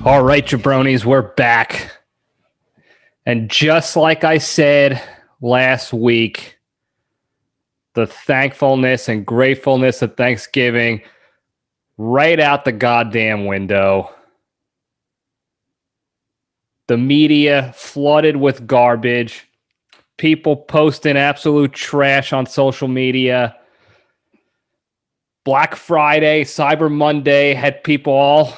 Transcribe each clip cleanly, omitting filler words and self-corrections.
All right, jabronis, we're back. And just like I said last week, the thankfulness and gratefulness of Thanksgiving right out the goddamn window. The media flooded with garbage. People posting absolute trash on social media. Black Friday, Cyber Monday had people all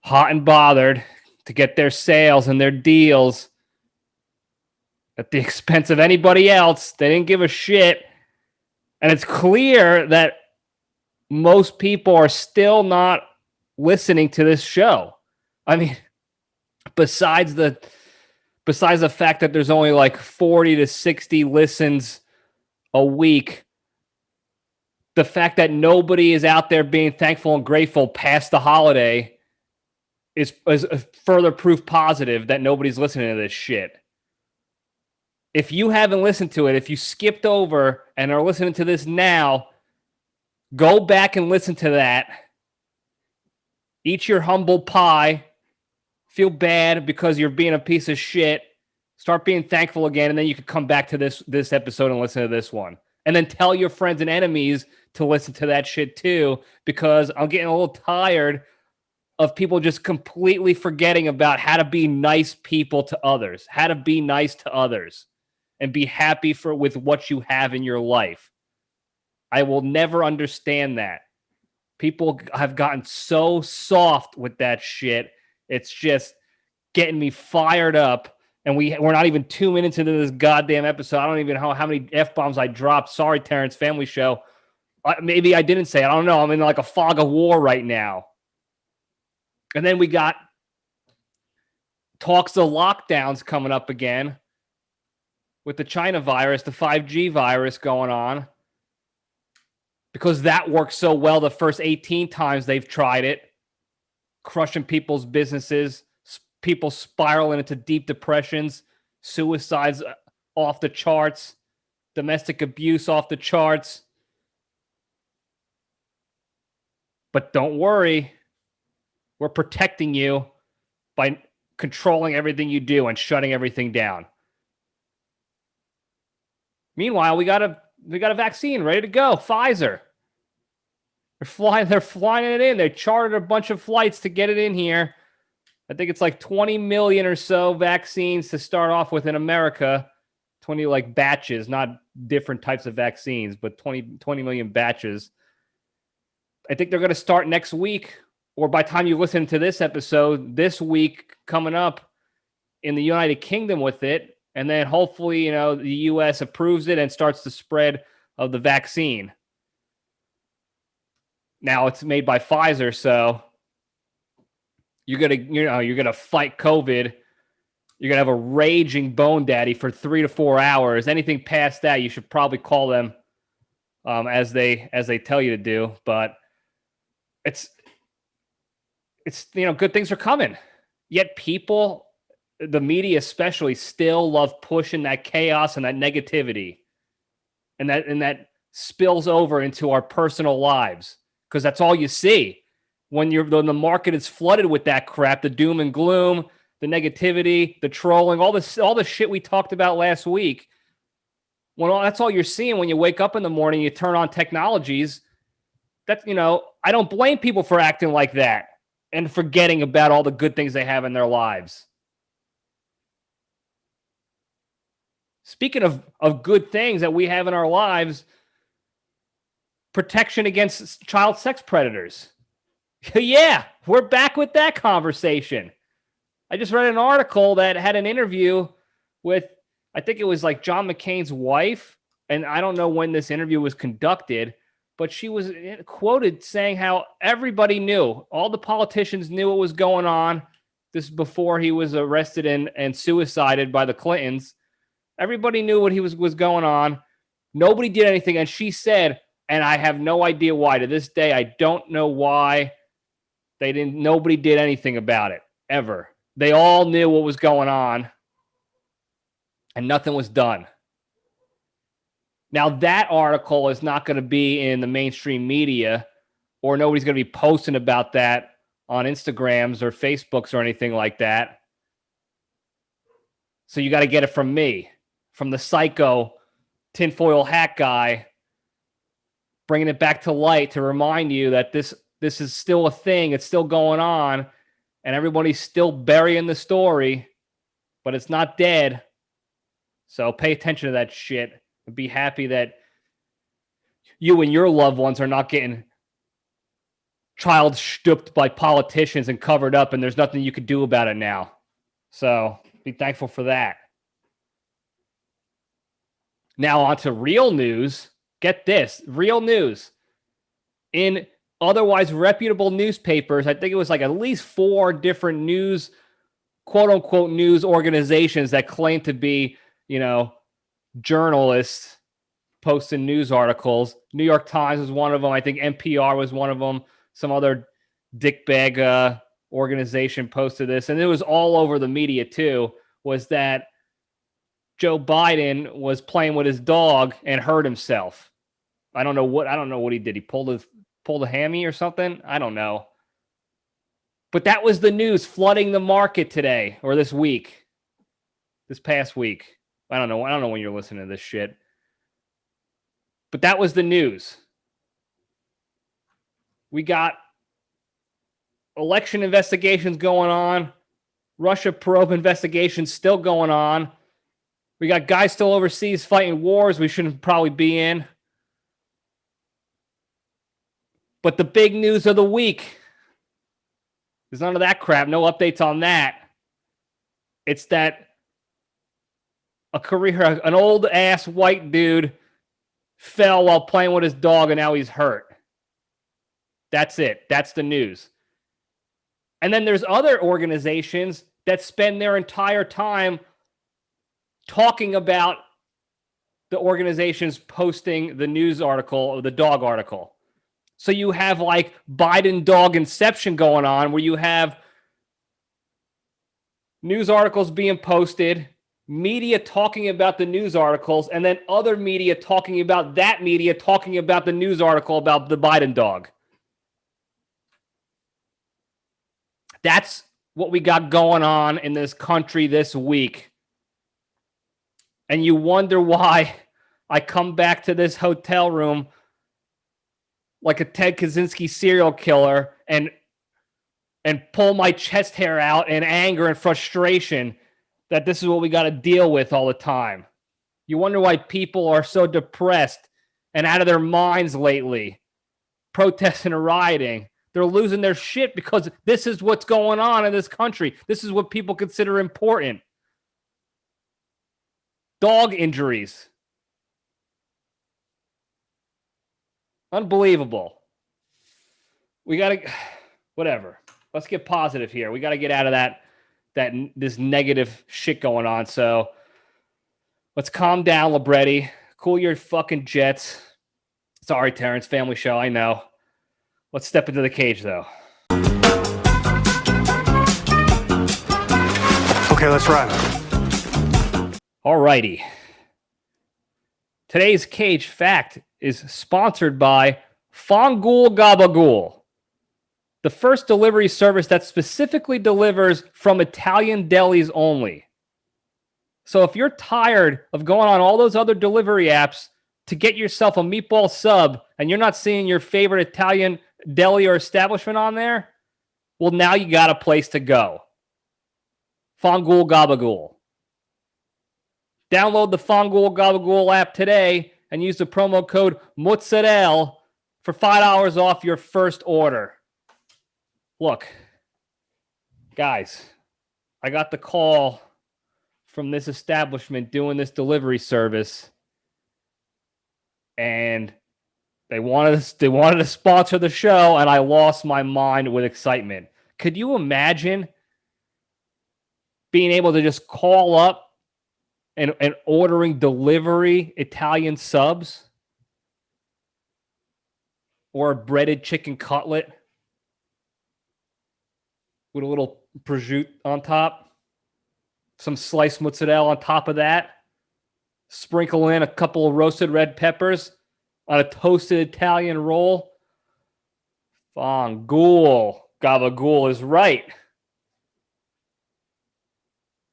hot and bothered to get their sales and their deals at the expense of anybody else. They didn't give a shit. And it's clear that most people are still not listening to this show. I mean, besides the fact that there's only like 40 to 60 listens a week, the fact that nobody is out there being thankful and grateful past the holiday is a further proof positive that nobody's listening to this shit. If you haven't listened to it, if you skipped over and are listening to this now, go back and listen to that. Eat your humble pie. Feel bad because you're being a piece of shit. Start being thankful again, and then you can come back to this episode and listen to this one. And then tell your friends and enemies to listen to that shit too, because I'm getting a little tired of people just completely forgetting about how to be nice people to others, how to be nice to others, and be happy with what you have in your life. I will never understand that. People have gotten so soft with that shit. It's just getting me fired up. And we're not even 2 minutes into this goddamn episode. I don't even know how many F-bombs I dropped. Sorry, Terrence, family show. Maybe I didn't say it. I don't know. I'm in like a fog of war right now. And then we got talks of lockdowns coming up again with the China virus, the 5G virus going on. Because that worked so well the first 18 times they've tried it, crushing people's businesses, people spiraling into deep depressions, suicides off the charts, domestic abuse off the charts. But don't worry, we're protecting you by controlling everything you do and shutting everything down. Meanwhile, we got a vaccine ready to go. Pfizer. They're flying it in. They chartered a bunch of flights to get it in here. I think it's like 20 million or so vaccines to start off with in America. 20 like batches, not different types of vaccines, but 20 million batches. I think they're going to start next week, or by the time you listen to this episode, this week coming up in the United Kingdom with it. And then hopefully, the U.S. approves it and starts the spread of the vaccine. Now it's made by Pfizer, so you're gonna fight COVID. You're gonna have a raging bone daddy for 3 to 4 hours. Anything past that, you should probably call them as they tell you to do. But it's good things are coming. Yet people, the media especially, still love pushing that chaos and that negativity, and that spills over into our personal lives. Because that's all you see when the market is flooded with that crap, the doom and gloom, the negativity, the trolling, all the shit we talked about last week. That's all you're seeing when you wake up in the morning, you turn on technologies. I don't blame people for acting like that and forgetting about all the good things they have in their lives. Speaking of good things that we have in our lives, protection against child sex predators. Yeah, we're back with that conversation. I just read an article that had an interview with, I think it was like John McCain's wife, and I don't know when this interview was conducted, but she was quoted saying how everybody knew, all the politicians knew what was going on. This is before he was arrested and suicided by the Clintons. Everybody knew what was going on. Nobody did anything, and she said, and I have no idea why. To this day, I don't know why nobody did anything about it, ever. They all knew what was going on, and nothing was done. Now, that article is not going to be in the mainstream media, or nobody's going to be posting about that on Instagrams or Facebooks or anything like that. So you got to get it from me, from the psycho tinfoil hat guy, bringing it back to light to remind you that this is still a thing. It's still going on, and everybody's still burying the story, but it's not dead. So pay attention to that shit and be happy that you and your loved ones are not getting child stooped by politicians and covered up, and there's nothing you could do about it now. So be thankful for that. Now on to real news. Get this, real news. In otherwise reputable newspapers, I think it was like at least 4 different news, quote unquote, news organizations that claim to be, journalists posting news articles. New York Times was one of them. I think NPR was one of them. Some other dickbag organization posted this, and it was all over the media too, was that Joe Biden was playing with his dog and hurt himself. I don't know what he did. He pulled a hammy or something. I don't know. But that was the news flooding the market today or this week. This past week. I don't know when you're listening to this shit. But that was the news. We got election investigations going on. Russia probe investigations still going on. We got guys still overseas fighting wars we shouldn't probably be in. But the big news of the week, there's none of that crap. No updates on that. It's that an old ass white dude fell while playing with his dog and now he's hurt. That's it. That's the news. And then there's other organizations that spend their entire time talking about the organizations posting the news article or the dog article. So you have like Biden dog inception going on, where you have news articles being posted, media talking about the news articles, and then other media talking about that media talking about the news article about the Biden dog. That's what we got going on in this country this week. And you wonder why I come back to this hotel room like a Ted Kaczynski serial killer and pull my chest hair out in anger and frustration that this is what we got to deal with all the time. You wonder why people are so depressed and out of their minds lately, protesting and rioting. They're losing their shit because this is what's going on in this country. This is what people consider important. Dog injuries. Unbelievable. We got to, whatever. Let's get positive here. We got to get out of this negative shit going on. So let's calm down, Libretti. Cool your fucking jets. Sorry, Terrence. Family show, I know. Let's step into the cage, though. Okay, let's run. All righty. Today's cage fact is sponsored by Fangool Gabagool, the first delivery service that specifically delivers from Italian delis only. So if you're tired of going on all those other delivery apps to get yourself a meatball sub and you're not seeing your favorite Italian deli or establishment on there, well, now you got a place to go. Fangool Gabagool. Download the Fangool Gabagool app today and use the promo code Mozzarella for $5 off your first order. Look, guys, I got the call from this establishment doing this delivery service, and they wanted to sponsor the show, and I lost my mind with excitement. Could you imagine being able to just call up and ordering delivery Italian subs or a breaded chicken cutlet with a little prosciutto on top, some sliced mozzarella on top of that, sprinkle in a couple of roasted red peppers on a toasted Italian roll. Fangool Gabagool is right.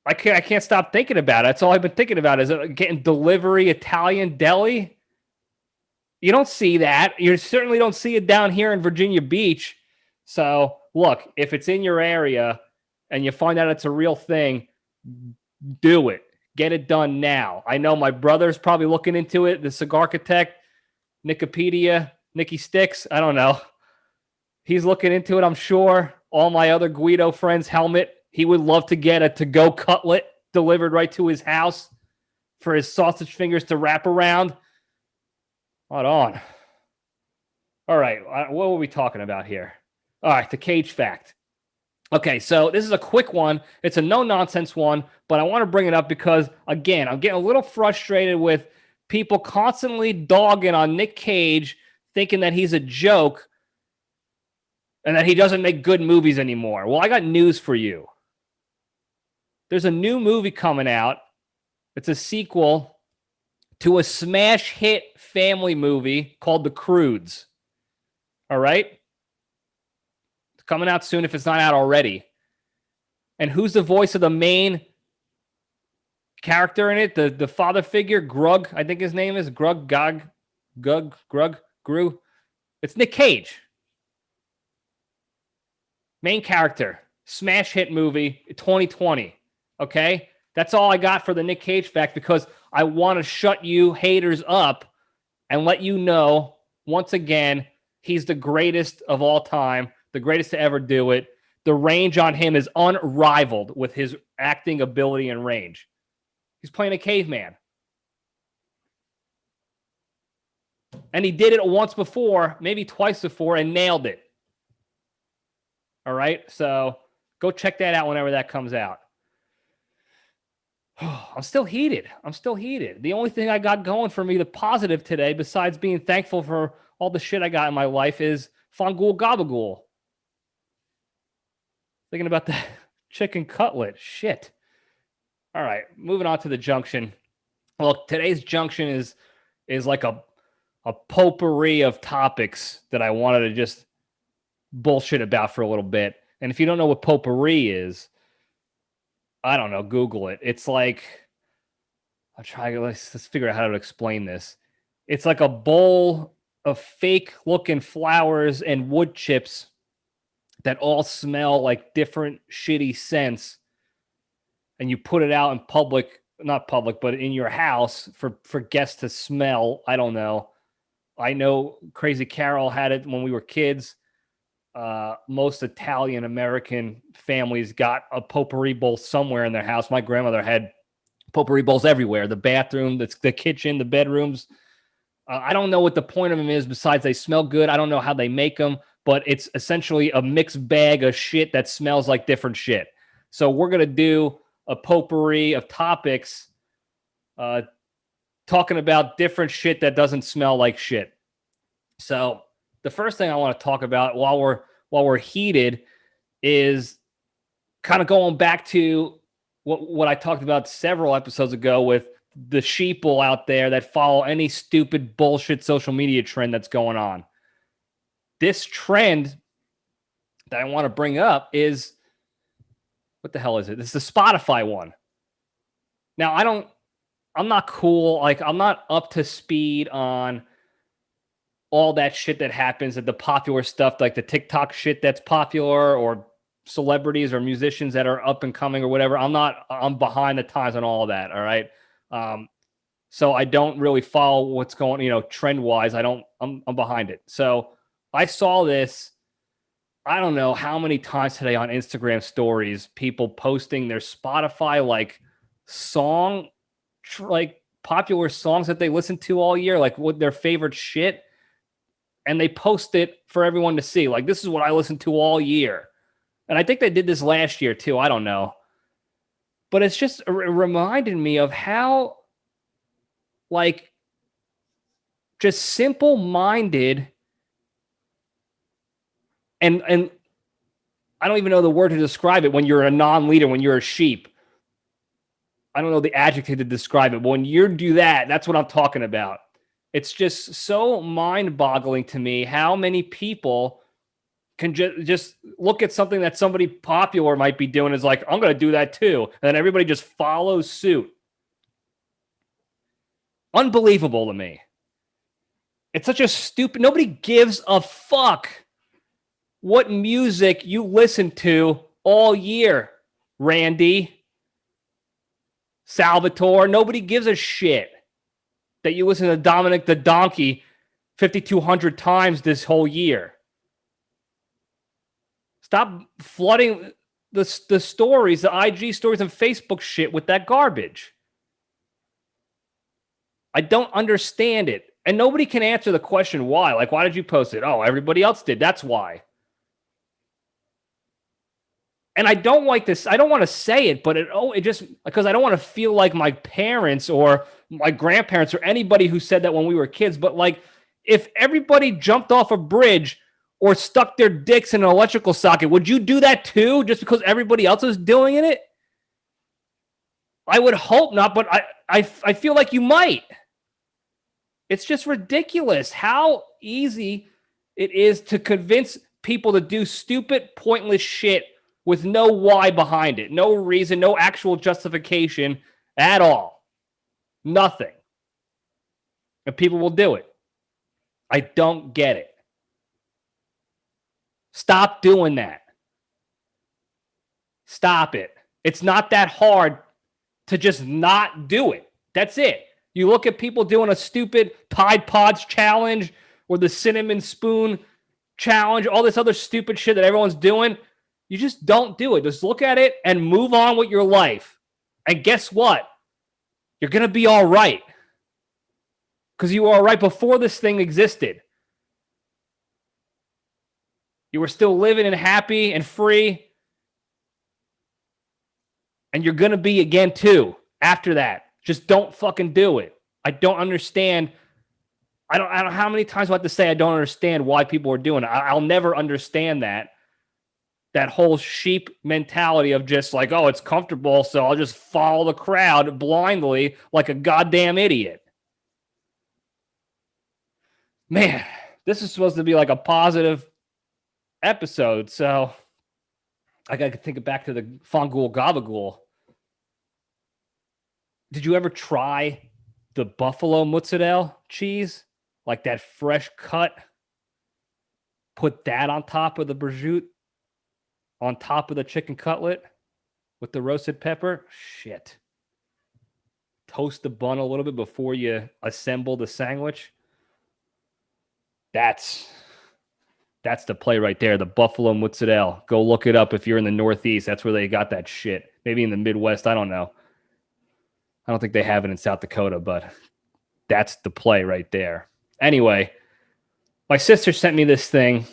I can't stop thinking about it. That's all I've been thinking about is getting delivery Italian deli. You don't see that. You certainly don't see it down here in Virginia Beach. So look, if it's in your area and you find out it's a real thing, do it. Get it done now. I know my brother's probably looking into it. The Cigar Architect, Nikipedia, Nikki Sticks. I don't know. He's looking into it, I'm sure. All my other Guido friends, Helmet, he would love to get a to-go cutlet delivered right to his house for his sausage fingers to wrap around. Hold on. All right. What were we talking about here? All right. The cage fact. Okay. So this is a quick one. It's a no-nonsense one, but I want to bring it up because, again, I'm getting a little frustrated with people constantly dogging on Nick Cage, thinking that he's a joke and that he doesn't make good movies anymore. Well, I got news for you. There's a new movie coming out. It's a sequel to a smash hit family movie called The Croods. All right? It's coming out soon if it's not out already. And who's the voice of the main character in it? The father figure, Grug, I think his name is. Grug. It's Nick Cage. Main character. Smash hit movie, 2020. Okay? That's all I got for the Nick Cage fact because I want to shut you haters up and let you know, once again, he's the greatest of all time, the greatest to ever do it. The range on him is unrivaled with his acting ability and range. He's playing a caveman. And he did it once before, maybe twice before, and nailed it. All right? So go check that out whenever that comes out. I'm still heated. The only thing I got going for me, the positive today, besides being thankful for all the shit I got in my life, is Fangool Gabagool. Thinking about the chicken cutlet. Shit. All right, moving on to the junction. Look, today's junction is like a potpourri of topics that I wanted to just bullshit about for a little bit. And if you don't know what potpourri is, I don't know. Google it. It's like, let's figure out how to explain this. It's like a bowl of fake looking flowers and wood chips that all smell like different shitty scents. And you put it out in public, not public, but in your house for guests to smell. I don't know. I know Crazy Carol had it when we were kids. Most Italian American families got a potpourri bowl somewhere in their house. My grandmother had potpourri bowls everywhere. The bathroom, the kitchen, the bedrooms. I don't know what the point of them is besides they smell good. I don't know how they make them, but it's essentially a mixed bag of shit that smells like different shit. So we're going to do a potpourri of topics talking about different shit that doesn't smell like shit. So the first thing I want to talk about while we're heated is kind of going back to what I talked about several episodes ago with the sheeple out there that follow any stupid bullshit social media trend that's going on. This trend that I want to bring up is, what the hell is it? It's the Spotify one. Now, I'm not cool. Like, I'm not up to speed on all that shit that happens at the popular stuff, like the TikTok shit that's popular or celebrities or musicians that are up and coming or whatever. I'm behind the times on all of that. All right. So I don't really follow what's going, trend wise. I'm behind it. So I saw this, I don't know how many times today on Instagram stories, people posting their Spotify, like popular songs that they listen to all year, like what their favorite shit. And they post it for everyone to see. Like, this is what I listened to all year. And I think they did this last year too. I don't know. But it's just reminded me of how, like, just simple-minded and I don't even know the word to describe it when you're a non-leader, when you're a sheep. I don't know the adjective to describe it. But when you do that, that's what I'm talking about. It's just so mind-boggling to me how many people can just look at something that somebody popular might be doing is like, I'm going to do that too. And then everybody just follows suit. Unbelievable to me. It's such a stupid, nobody gives a fuck what music you listen to all year, Randy, Salvatore. Nobody gives a shit that you listen to Dominic the Donkey 5,200 times this whole year. Stop flooding the stories, the IG stories and Facebook shit with that garbage. I don't understand it. And nobody can answer the question why. Like, why did you post it? Oh, everybody else did. That's why. And I don't like this. I don't want to say it, but it just, because I don't want to feel like my parents or my grandparents or anybody who said that when we were kids. But like, if everybody jumped off a bridge or stuck their dicks in an electrical socket, would you do that too, just because everybody else is doing it? I would hope not, but I feel like you might. It's just ridiculous how easy it is to convince people to do stupid, pointless shit with no why behind it, no reason, no actual justification at all. Nothing. And people will do it. I don't get it. Stop doing that. Stop it. It's not that hard to just not do it. That's it. You look at people doing a stupid Tide Pods challenge or the cinnamon spoon challenge, all this other stupid shit that everyone's doing. You just don't do it. Just look at it and move on with your life. And guess what? You're going to be all right. Because you were all right before this thing existed. You were still living and happy and free. And you're going to be again too after that. Just don't fucking do it. I don't understand. I don't know how many times I have to say I don't understand why people are doing it. I'll never understand that. That whole sheep mentality of just like, oh, it's comfortable, so I'll just follow the crowd blindly like a goddamn idiot. Man, this is supposed to be like a positive episode, so I got to think it back to the Fangool Gabagool. Did you ever try the buffalo mozzarella cheese? Like that fresh cut? Put that on top of the prosciutto? On top of the chicken cutlet? With the roasted pepper? Shit. Toast the bun a little bit before you assemble the sandwich. That's the play right there. The buffalo mozzarella. Go look it up if you're in the Northeast. That's where they got that shit. Maybe in the Midwest. I don't know. I don't think they have it in South Dakota, but that's the play right there. Anyway, my sister sent me this thing.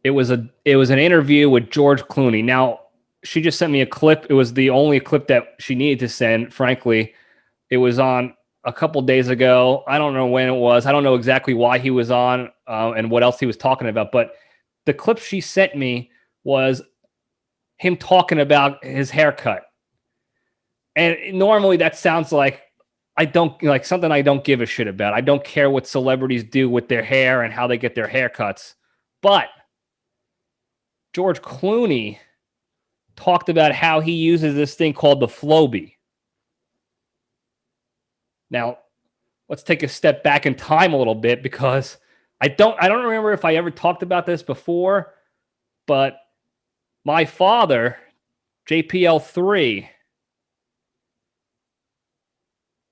It was an interview with George Clooney. Now, she just sent me a clip. It was the only clip that she needed to send, frankly. It was on a couple days ago. I don't know when it was. I don't know exactly why he was on and what else he was talking about. But the clip she sent me was him talking about his haircut. And normally that sounds like something I don't give a shit about. I don't care what celebrities do with their hair and how they get their haircuts. But George Clooney talked about how he uses this thing called the Flobee. Now, let's take a step back in time a little bit because I don't remember if I ever talked about this before, but my father, JPL3,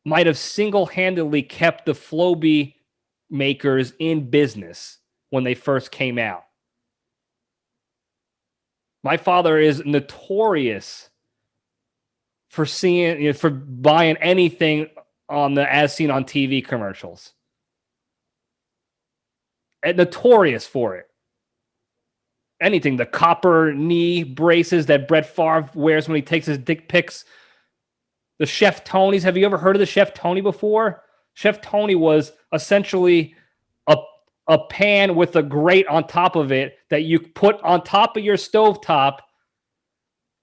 might have single-handedly kept the Flobee makers in business when they first came out. My father is notorious for buying anything on the as seen on TV commercials. And notorious for it. Anything, the copper knee braces that Brett Favre wears when he takes his dick pics. The Chef Tony's. Have you ever heard of the Chef Tony before? Chef Tony was essentially a pan with a grate on top of it that you put on top of your stovetop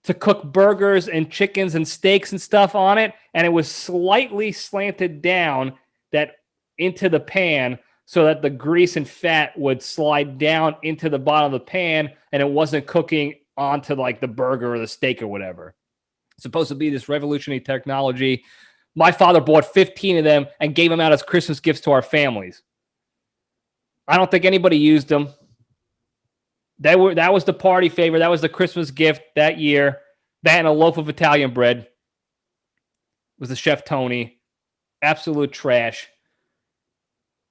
to cook burgers and chickens and steaks and stuff on it. And it was slightly slanted down into the pan so that the grease and fat would slide down into the bottom of the pan and it wasn't cooking onto like the burger or the steak or whatever. It's supposed to be this revolutionary technology. My father bought 15 of them and gave them out as Christmas gifts to our families. I don't think anybody used them. That was the party favor. That was the Christmas gift that year. That and a loaf of Italian bread was the Chef Tony. Absolute trash.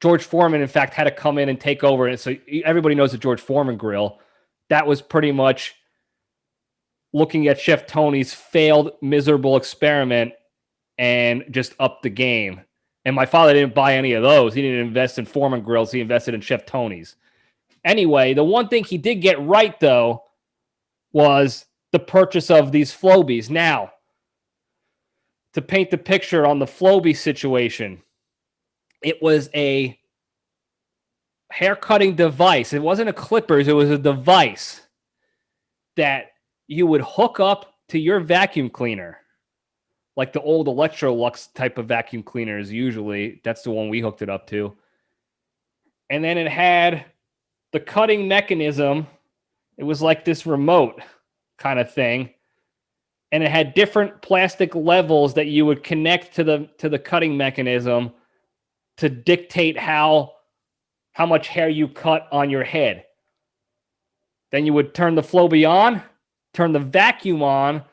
George Foreman, in fact, had to come in and take over. And so everybody knows the George Foreman grill. That was pretty much looking at Chef Tony's failed, miserable experiment and just upped the game. And my father didn't buy any of those. He didn't invest in Foreman grills. He invested in Chef Tony's. Anyway, the one thing he did get right, though, was the purchase of these Flobees. Now, to paint the picture on the Flobee situation, it was a hair cutting device. It wasn't a clippers. It was a device that you would hook up to your vacuum cleaner, like the old Electrolux type of vacuum cleaners. Usually, that's the one we hooked it up to. And then it had the cutting mechanism. It was like this remote kind of thing. And it had different plastic levels that you would connect to the cutting mechanism to dictate how much hair you cut on your head. Then you would turn the Flobee on, turn the vacuum on,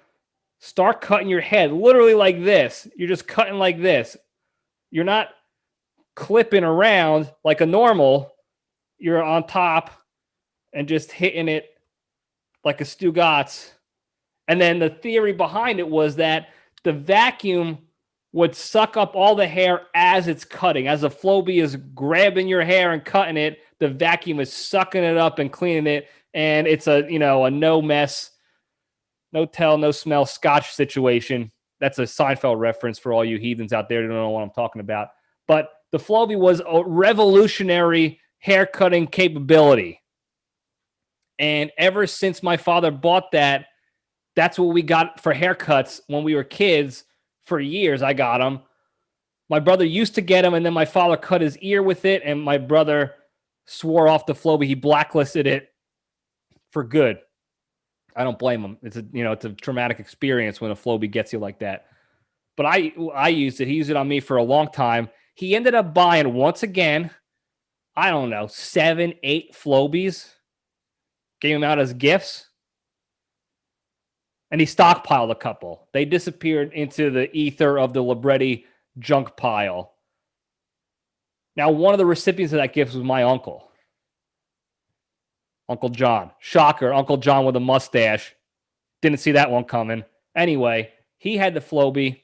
start cutting your head, literally like this. You're just cutting like this. You're not clipping around like a normal. You're on top and just hitting it like a Stugatz. And then the theory behind it was that the vacuum would suck up all the hair as it's cutting. As the Flobee is grabbing your hair and cutting it, the vacuum is sucking it up and cleaning it. And it's a no mess, no tell, no smell Scotch situation. That's a Seinfeld reference for all you heathens out there who don't know what I'm talking about. But the Flobee was a revolutionary hair cutting capability. And ever since my father bought that, that's what we got for haircuts when we were kids. For years, I got them. My brother used to get them, and then my father cut his ear with it, and my brother swore off the Flobee. He blacklisted it for good. I don't blame him. It's a traumatic experience when a Flobee gets you like that. But I used it. He used it on me for a long time. He ended up buying, once again, I don't know, 7, 8 Flobees. Gave them out as gifts. And he stockpiled a couple. They disappeared into the ether of the Libretti junk pile. Now, one of the recipients of that gift was my uncle. Uncle John. Shocker, Uncle John with a mustache. Didn't see that one coming. Anyway, he had the Flobee.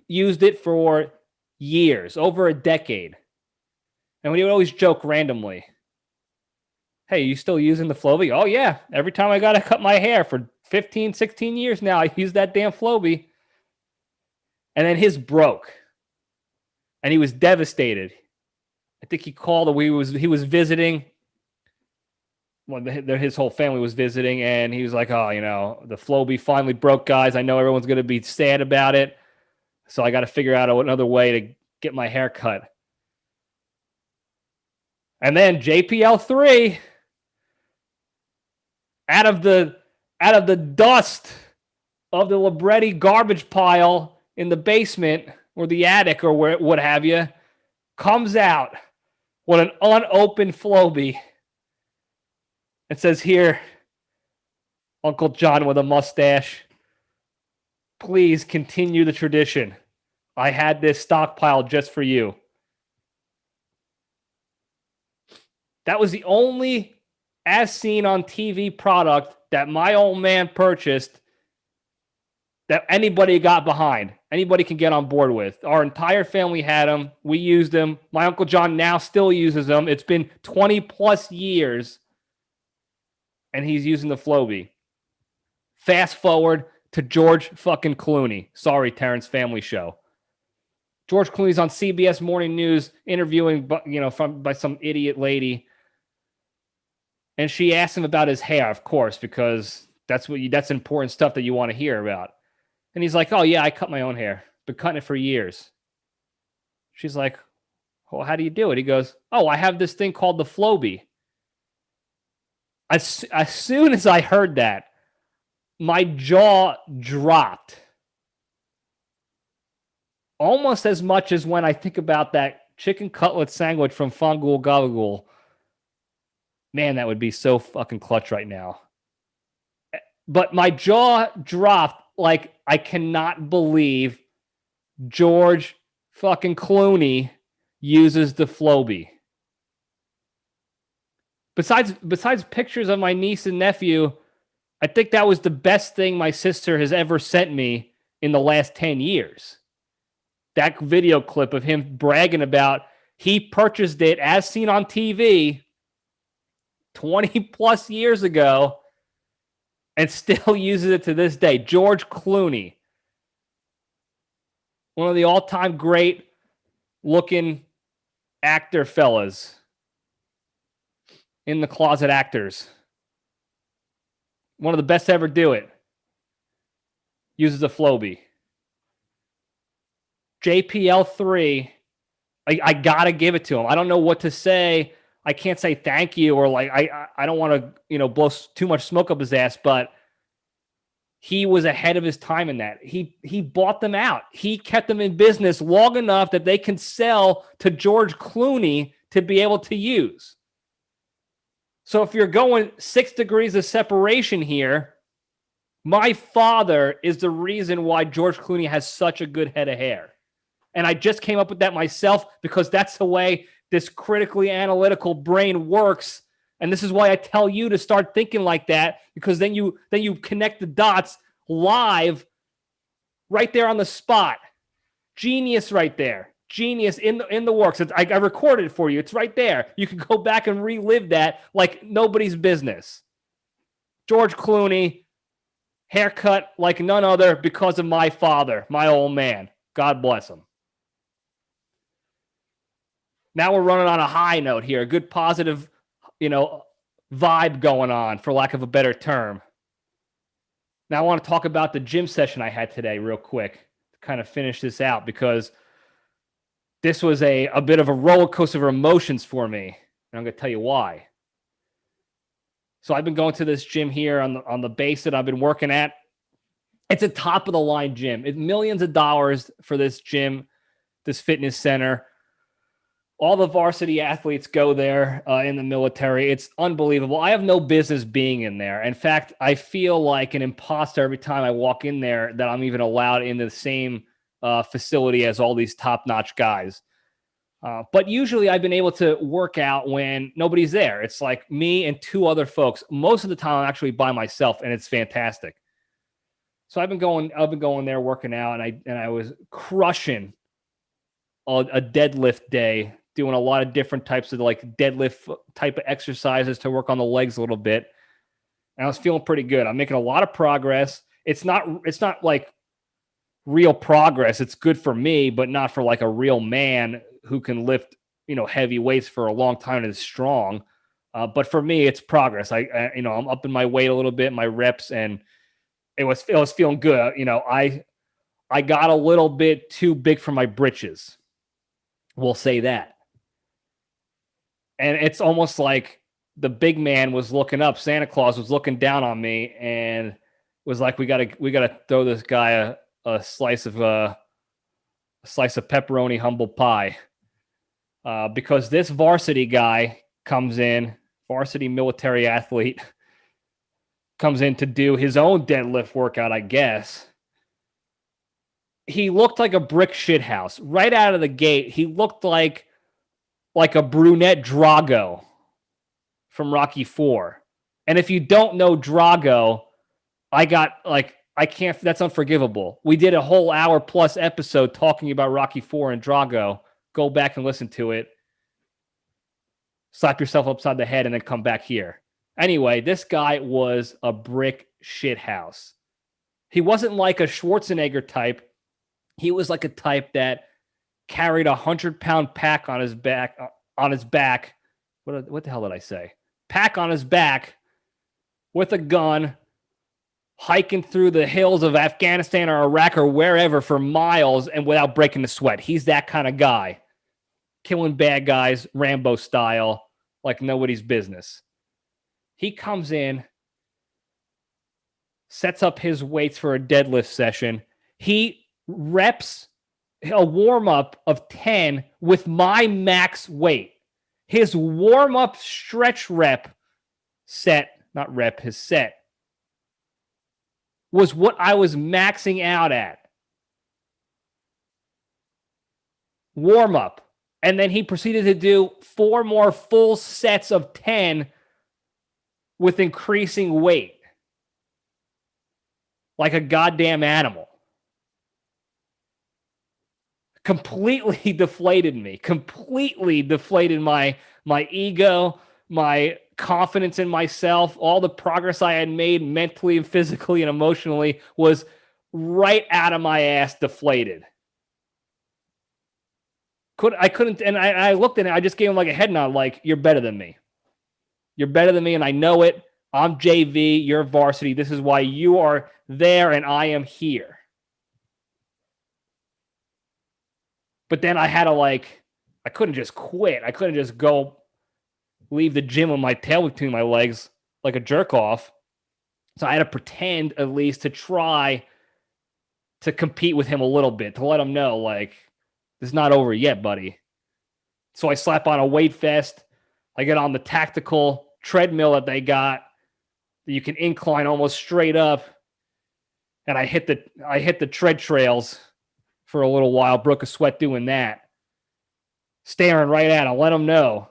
Used it for years, over a decade. And he would always joke randomly, "Hey, you still using the Flobee?" "Oh, yeah. Every time I got to cut my hair for 15, 16 years now, I use that damn Flobee." And then his broke. And he was devastated. I think he called, he was visiting. Well, his whole family was visiting, and he was like, "Oh, the Flobee finally broke, guys. I know everyone's going to be sad about it, so I got to figure out another way to get my hair cut." And then JPL3, out of the dust of the Libretti garbage pile in the basement or the attic or what have you, comes out with an unopened Flobee. It says here, "Uncle John with a mustache, please continue the tradition. I had this stockpiled just for you." That was the only as seen on TV product that my old man purchased that anybody got behind. Anybody can get on board with. Our entire family had them. We used them. My Uncle John now still uses them. It's been 20 plus years, and he's using the Flobee. Fast forward to George fucking Clooney. Sorry, Terrence Family Show. George Clooney's on CBS Morning News interviewing, by some idiot lady. And she asked him about his hair, of course, because that's important stuff that you want to hear about. And he's like, "Oh, yeah, I cut my own hair. Been cutting it for years." She's like, Well, how do you do it? He goes, oh, I have this thing called the Flobee. As soon as I heard that, my jaw dropped. Almost as much as when I think about that chicken cutlet sandwich from Fangool Gabagool. Man, that would be so fucking clutch right now. But my jaw dropped like I cannot believe George fucking Clooney uses the Flobee. Besides pictures of my niece and nephew, I think that was the best thing my sister has ever sent me in the last 10 years. That video clip of him bragging about he purchased it as seen on TV 20 plus years ago and still uses it to this day. George Clooney, one of the all-time great looking actor fellas, in the closet actors. One of the best to ever do it. Uses a Flobee. JPL3, I gotta give it to him. I don't know what to say. I can't say thank you, or like I don't want to blow too much smoke up his ass, but he was ahead of his time in that. He bought them out. He kept them in business long enough that they can sell to George Clooney to be able to use. So if you're going 6 degrees of separation here, my father is the reason why George Clooney has such a good head of hair. And I just came up with that myself because that's the way this critically analytical brain works. And this is why I tell you to start thinking like that, because then you connect the dots live right there on the spot. Genius right there. Genius in the works. I recorded it for you. It's right there. You can go back and relive that like nobody's business. George Clooney, haircut like none other because of my father, my old man. God bless him. Now we're running on a high note here. A good positive, vibe going on, for lack of a better term. Now I want to talk about the gym session I had today real quick to kind of finish this out, because this was a bit of a roller coaster of emotions for me. And I'm going to tell you why. So I've been going to this gym here on the base that I've been working at. It's a top of the line gym. It's millions of dollars for this gym, this fitness center. All the varsity athletes go there in the military. It's unbelievable. I have no business being in there. In fact, I feel like an imposter every time I walk in there that I'm even allowed in the same facility as all these top-notch guys. But usually I've been able to work out when nobody's there. It's like me and 2 other folks. Most of the time I'm actually by myself, and it's fantastic. So I've been going there working out, and I was crushing a deadlift day, doing a lot of different types of like deadlift type of exercises to work on the legs a little bit. And I was feeling pretty good. I'm making a lot of progress. It's not like real progress. It's good for me, but not for like a real man who can lift, heavy weights for a long time and is strong. But for me, it's progress. I'm upping my weight a little bit, my reps, and it was feeling good. I got a little bit too big for my britches. We'll say that. And it's almost like the big man was looking up. Santa Claus was looking down on me and was like, we gotta throw this guy a slice of pepperoni humble pie. Because this varsity guy comes in, varsity military athlete, comes in to do his own deadlift workout, I guess. He looked like a brick shithouse. Right out of the gate, he looked like a brunette Drago from Rocky IV. And if you don't know Drago, that's unforgivable. We did a whole hour plus episode talking about Rocky IV and Drago. Go back and listen to it. Slap yourself upside the head and then come back here. Anyway, this guy was a brick shithouse. He wasn't like a Schwarzenegger type. He was like a type that carried 100-pound pack on his back. What the hell did I say? Pack on his back with a gun, hiking through the hills of Afghanistan or Iraq or wherever for miles and without breaking a sweat. He's that kind of guy. killing bad guys, Rambo style, like nobody's business. He comes in, sets up his weights for a deadlift session. He reps a warm-up of 10 with my max weight. His warm-up stretch rep set, not rep, his set, was what I was maxing out at. Warm-up. And then he proceeded to do 4 more full sets of 10 with increasing weight. Like a goddamn animal. Completely deflated me. Completely deflated my ego, my confidence in myself. All the progress I had made mentally and physically and emotionally was right out of my ass deflated. I couldn't, and I looked at it, I just gave him like a head nod, like, you're better than me. You're better than me, and I know it. I'm JV, you're varsity. This is why you are there, and I am here. But then I had to, like, I couldn't just quit. I couldn't just go leave the gym with my tail between my legs like a jerk off. So I had to pretend, at least, to try to compete with him a little bit, to let him know, like, this is not over yet, buddy. So I slap on a weight vest. I get on the tactical treadmill that they got that you can incline almost straight up. And I hit the tread trails for a little while, broke a sweat doing that. Staring right at him, let him know.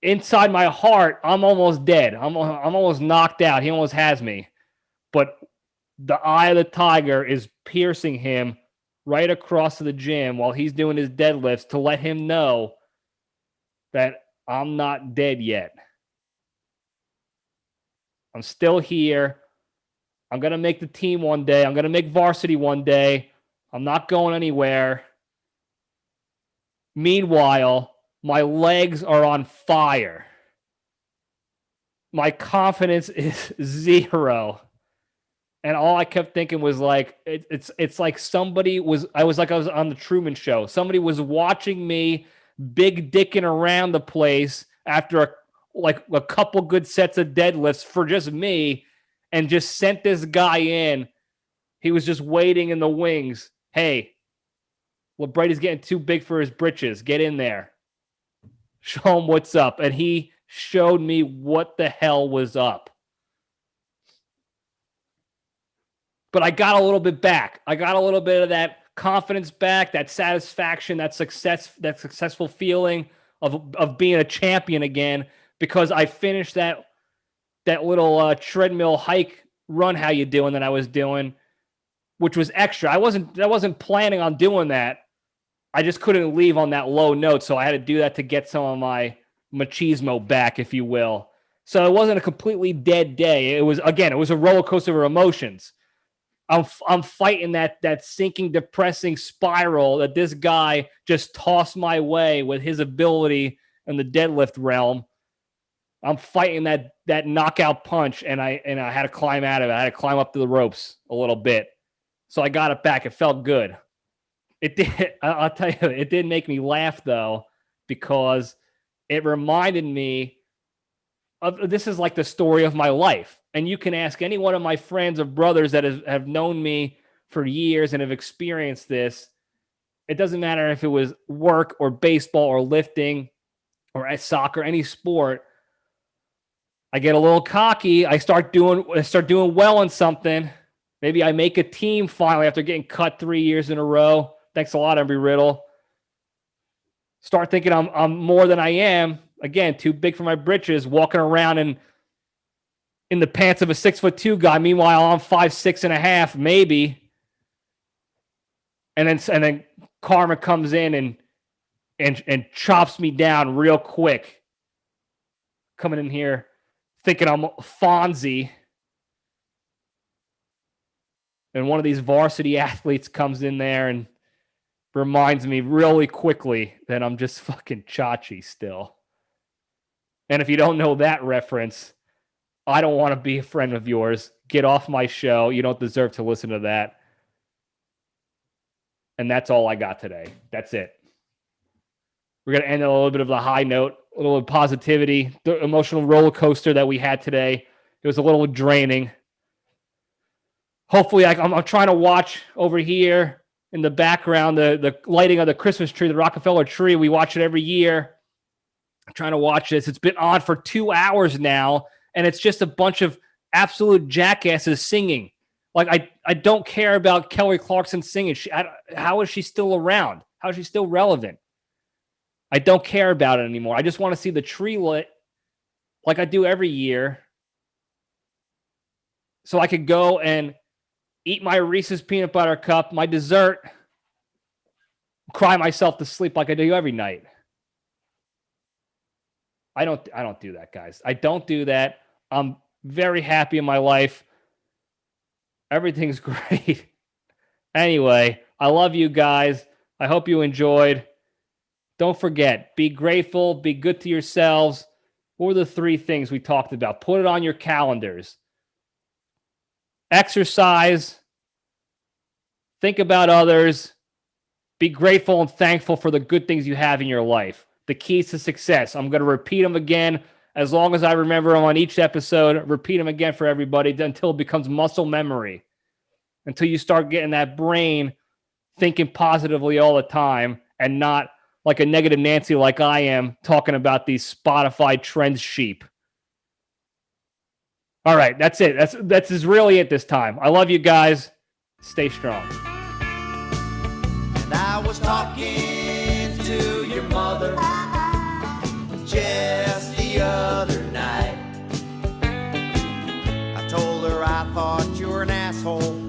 Inside my heart, I'm almost dead. I'm almost knocked out. He almost has me. But the eye of the tiger is piercing him right across to the gym while he's doing his deadlifts to let him know that I'm not dead yet. I'm still here. I'm going to make the team one day. I'm going to make varsity one day. I'm not going anywhere. Meanwhile, my legs are on fire. My confidence is 0. And all I kept thinking was like, it's like somebody was, I was on the Truman Show. Somebody was watching me big dicking around the place after a couple good sets of deadlifts for just me and just sent this guy in. He was just waiting in the wings. Hey, LeBrady's getting too big for his britches. Get in there. Show him what's up. And he showed me what the hell was up. But I got a little bit back. I got a little bit of that confidence back, that satisfaction, that successful feeling of being a champion again, because I finished that little treadmill hike run, how you doing, that I was doing, which was extra. I wasn't planning on doing that. I just couldn't leave on that low note, so I had to do that to get some of my machismo back, if you will. So it wasn't a completely dead day. It was a roller coaster of emotions. I'm fighting that sinking, depressing spiral that this guy just tossed my way with his ability in the deadlift realm. I'm fighting that knockout punch, and I had to climb out of it. I had to climb up to the ropes a little bit. So I got it back. It felt good. It did. I'll tell you, it did make me laugh, though, because it reminded me of, this is like the story of my life. And you can ask any one of my friends or brothers that have known me for years and have experienced this. It doesn't matter if it was work or baseball or lifting or soccer, any sport. I get a little cocky. I start doing well in something. Maybe I make a team finally after getting cut 3 years in a row. Thanks a lot, Embry Riddle. Start thinking I'm more than I am. Again, too big for my britches, walking around in the pants of a 6'2" guy. Meanwhile, I'm 5'6.5", maybe. And then karma comes in and chops me down real quick. Coming in here thinking I'm Fonzie. And one of these varsity athletes comes in there and reminds me really quickly that I'm just fucking Chachi still. And if you don't know that reference, I don't want to be a friend of yours. Get off my show. You don't deserve to listen to that. And that's all I got today. That's it. We're going to end on a little bit of a high note, a little bit of positivity, the emotional roller coaster that we had today. It was a little draining. Hopefully, I'm trying to watch over here in the background, the lighting of the Christmas tree, the Rockefeller tree. We watch it every year. I'm trying to watch this. It's been on for 2 hours now, and it's just a bunch of absolute jackasses singing. Like, I don't care about Kelly Clarkson singing. How is she still around? How is she still relevant? I don't care about it anymore. I just want to see the tree lit like I do every year, so I could go and eat my Reese's peanut butter cup, my dessert, cry myself to sleep like I do every night. I don't do that, guys. I don't do that. I'm very happy in my life. Everything's great. Anyway, I love you guys. I hope you enjoyed. Don't forget, be grateful, be good to yourselves. What were the 3 things we talked about? Put it on your calendars. Exercise. Think about others. Be grateful and thankful for the good things you have in your life. The keys to success. I'm going to repeat them again as long as I remember them on each episode. Repeat them again for everybody until it becomes muscle memory. Until you start getting that brain thinking positively all the time and not like a negative Nancy like I am talking about these Spotify trends sheep. All right, that's it. That's really it this time. I love you guys. Stay strong. And I was talking to your mother just the other night. I told her I thought you were an asshole.